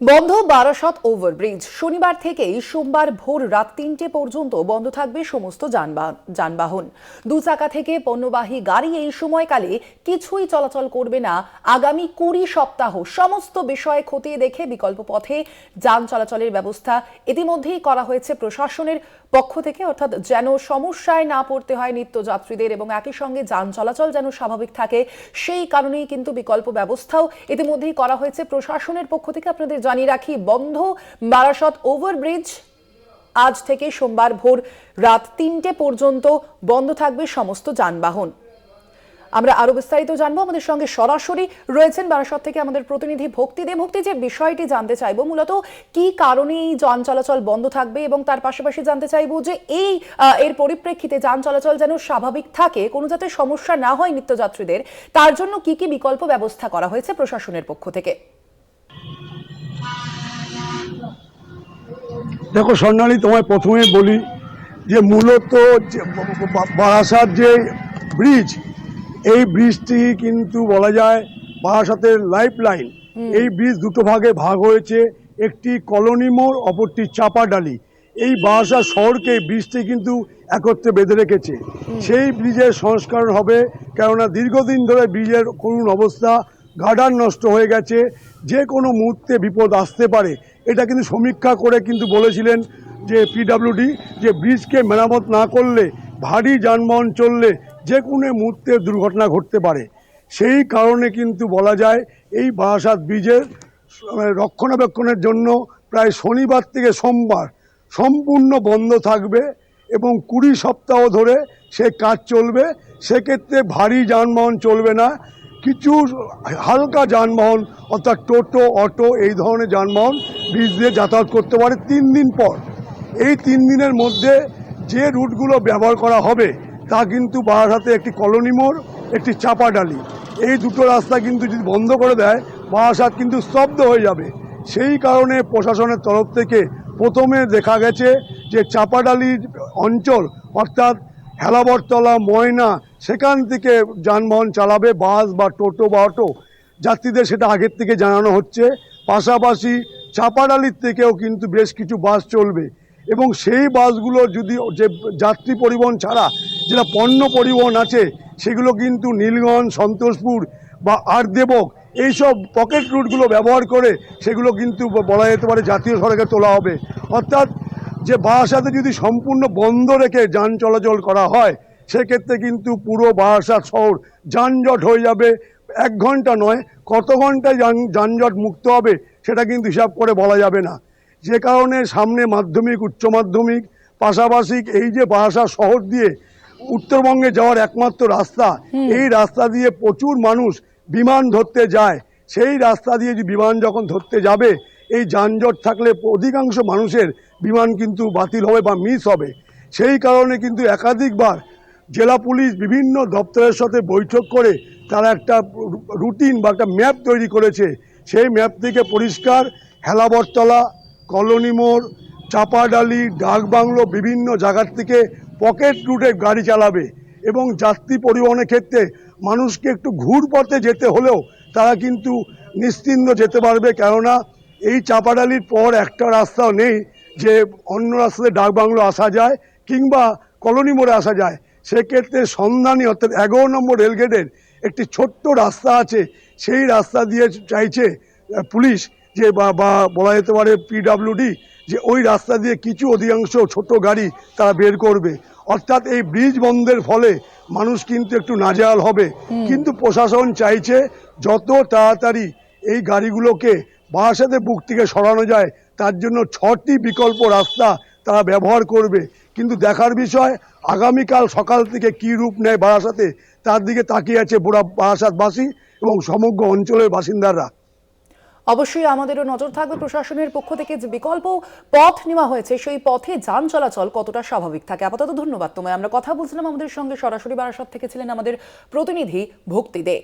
বন্ধ বারাসত ওভারব্রিজ। শনিবার থেকেই সোমবার ভোর রাত ৩টে পর্যন্ত বন্ধ থাকবে সমস্ত যানবাহন। দু চাকা থেকে পণ্যবাহী গাড়ি এই সময়কালে কিছুই চলাচল করবে না। আগামী ২০ সপ্তাহ সমস্ত বিষয় খতিয়ে দেখে বিকল্প পথে যান চলাচলের ব্যবস্থা ইতিমধ্যেই করা হয়েছে প্রশাসনের পক্ষ থেকে, অর্থাৎ যেন সমস্যায় না পড়তে হয় নিত্যযাত্রীদের এবং একই সঙ্গে যান চলাচল যেন স্বাভাবিক থাকে, সেই কারণেই কিন্তু বিকল্প ব্যবস্থাও ইতিমধ্যেই করা হয়েছে প্রশাসনের পক্ষ থেকে। আপনাদের জানিয়ে রাখি, বন্ধ বারাসত ওভারব্রিজ। আজ থেকে সোমবার ভোর রাত ৩টে পর্যন্ত বন্ধ থাকবে সমস্ত যানবাহন। আমরা আরো বিস্তারিত জানবো। আমাদের সঙ্গে সরাসরি রয়েছেন বারাসত থেকে আমাদের প্রতিনিধি ভক্তি দে। ভক্তি, যে বিষয়টি জানতে চাইবো মূলত কি কারণে এই যান চলাচল বন্ধ থাকবে এবং তার পাশাপাশি জানতে চাইবো যে এর পরিপ্রেক্ষিতে যান চলাচল যেন স্বাভাবিক থাকে, কোনো যাতে সমস্যা না হয় নিত্যযাত্রীদের, তার জন্য কি কি বিকল্প ব্যবস্থা করা হয়েছে প্রশাসনের পক্ষ থেকে। দেখো স্বর্ণালী, তোমায় প্রথমে বলি যে মূলত বারাসাত যে ব্রিজ, এই ব্রিজটি কিন্তু বলা যায় বারাসাতের লাইফ লাইন। এই ব্রিজ দুটো ভাগে ভাগ হয়েছে, একটি কলোনি মোড়, অপরটি চাপাডালি। এই বারাসাত শহরকে ব্রিজটি কিন্তু একত্রে বেঁধে রেখেছে। সেই ব্রিজের সংস্করণ হবে, কেননা দীর্ঘদিন ধরে ব্রিজের করুণ অবস্থা, গার্ডার নষ্ট হয়ে গেছে, যে কোনো মুহূর্তে বিপদ আসতে পারে। এটা কিন্তু সমীক্ষা করে কিন্তু বলেছিলেন যে পিডব্লিউডি, যে ব্রিজকে মেরামত না করলে, ভারী যানবাহন চললে যে কোনো মুহূর্তে দুর্ঘটনা ঘটতে পারে। সেই কারণে কিন্তু বলা যায় এই বারাসাত ব্রিজের রক্ষণাবেক্ষণের জন্য প্রায় শনিবার থেকে সোমবার সম্পূর্ণ বন্ধ থাকবে এবং ২০ সপ্তাহ ধরে সে কাজ চলবে। সেক্ষেত্রে ভারী যানবাহন চলবে না, কিছু হালকা যানবাহন অর্থাৎ টোটো, অটো, এই ধরনের যানবাহন ব্রিজ দিয়ে যাতায়াত করতে পারে ৩ দিন পর। এই ৩ দিনের মধ্যে যে রুটগুলো ব্যবহার করা হবে তা কিন্তু বারাসাতে একটি কলোনি মোড়, একটি চাপাডালি, এই দুটো রাস্তা কিন্তু যদি বন্ধ করে দেয় বারাসাত কিন্তু স্তব্ধ হয়ে যাবে। সেই কারণে প্রশাসনের তরফ থেকে প্রথমে দেখা গেছে যে চাপাডালির অঞ্চল অর্থাৎ হেলাবরতলা, ময়না, সেখান থেকে যানবাহন চালাবে বাস বা টোটো বা অটো যাত্রীদের, সেটা আগের থেকে জানানো হচ্ছে। পাশাপাশি চাপাডালির থেকেও কিন্তু বেশ কিছু বাস চলবে এবং সেই বাসগুলো যদি যে যাত্রী পরিবহন ছাড়া যেটা পণ্য পরিবহন আছে সেগুলো কিন্তু নীলগঞ্জ, সন্তোষপুর বা আরদেবক এইসব পকেট রুটগুলো ব্যবহার করে সেগুলো কিন্তু বলা যেতে পারে জাতীয় সড়কে তোলা হবে। অর্থাৎ যে বারাসাতে যদি সম্পূর্ণ বন্ধ রেখে যান চলাচল করা হয় সেক্ষেত্রে কিন্তু পুরো বারাসাত শহর যানজট হয়ে যাবে। ১ ঘন্টা নয়, কত ঘন্টায় যানজট মুক্ত হবে সেটা কিন্তু হিসাব করে বলা যাবে না। যে কারণে সামনে মাধ্যমিক, উচ্চ মাধ্যমিক, পাশাপাশি এই যে বারাসাত শহর দিয়ে উত্তরবঙ্গে যাওয়ার একমাত্র রাস্তা, এই রাস্তা দিয়ে প্রচুর মানুষ বিমান ধরতে যায়। সেই রাস্তা দিয়ে যে বিমান যখন ধরতে যাবে, এই যানজট থাকলে অধিকাংশ মানুষের বিমান কিন্তু বাতিল হবে বা মিস হবে। সেই কারণে কিন্তু একাধিকবার জেলা পুলিশ বিভিন্ন দপ্তরের সাথে বৈঠক করে তারা একটা রুটিন বা একটা ম্যাপ তৈরি করেছে। সেই ম্যাপ থেকে পরিষ্কার হেলাবরতলা, কলোনি মোড়, চাপাডালি, ডাকবাংলো বিভিন্ন জায়গার থেকে পকেট রুটে গাড়ি চালাবে এবং যাত্রী পরিবহনের ক্ষেত্রে মানুষকে একটু ঘুরপথে যেতে হলেও তারা কিন্তু নিশ্চিন্ত যেতে পারবে। কেননা এই চাপাডালির পর একটা রাস্তাও নেই যে অন্য রাস্তাতে ডাকবাংলো আসা যায় কিংবা কলোনি মোড়ে আসা যায়। সেক্ষেত্রে সন্ধানী অর্থাৎ ১১ নম্বর রেলগেটের একটি ছোট্ট রাস্তা আছে, সেই রাস্তা দিয়ে চাইছে পুলিশ যে বা বলা যেতে পারে পিডব্লিউডি, যে ওই রাস্তা দিয়ে কিছু অধিকাংশ ছোট গাড়ি তারা বের করবে। অর্থাৎ এই ব্রিজ বন্ধের ফলে মানুষ কিন্তু একটু নাজেহাল হবে, কিন্তু প্রশাসন চাইছে যত তাড়াতাড়ি এই গাড়িগুলোকে বারাসাতের বুক থেকে সরানো যায় তার জন্য ৬টি বিকল্প রাস্তা তারা ব্যবহার করবে। কিন্তু দেখার বিষয় আগামীকাল সকাল থেকে কী রূপ নেয় বারাসাতে, তার দিকে তাকিয়ে আছে বারাসাতবাসী এবং সমগ্র অঞ্চলের বাসিন্দারা। অবশ্যই আমাদেরও নজর থাকবে প্রশাসনের পক্ষ থেকে যে বিকল্প পথ নেওয়া হয়েছে সেই পথে যান চলাচল কতটা স্বাভাবিক থাকে। আপাতত ধন্যবাদ তোমায়। আমরা কথা বলছিলাম, আমাদের সঙ্গে সরাসরি বারাসত থেকে ছিলেন আমাদের প্রতিনিধি ভক্তি দে।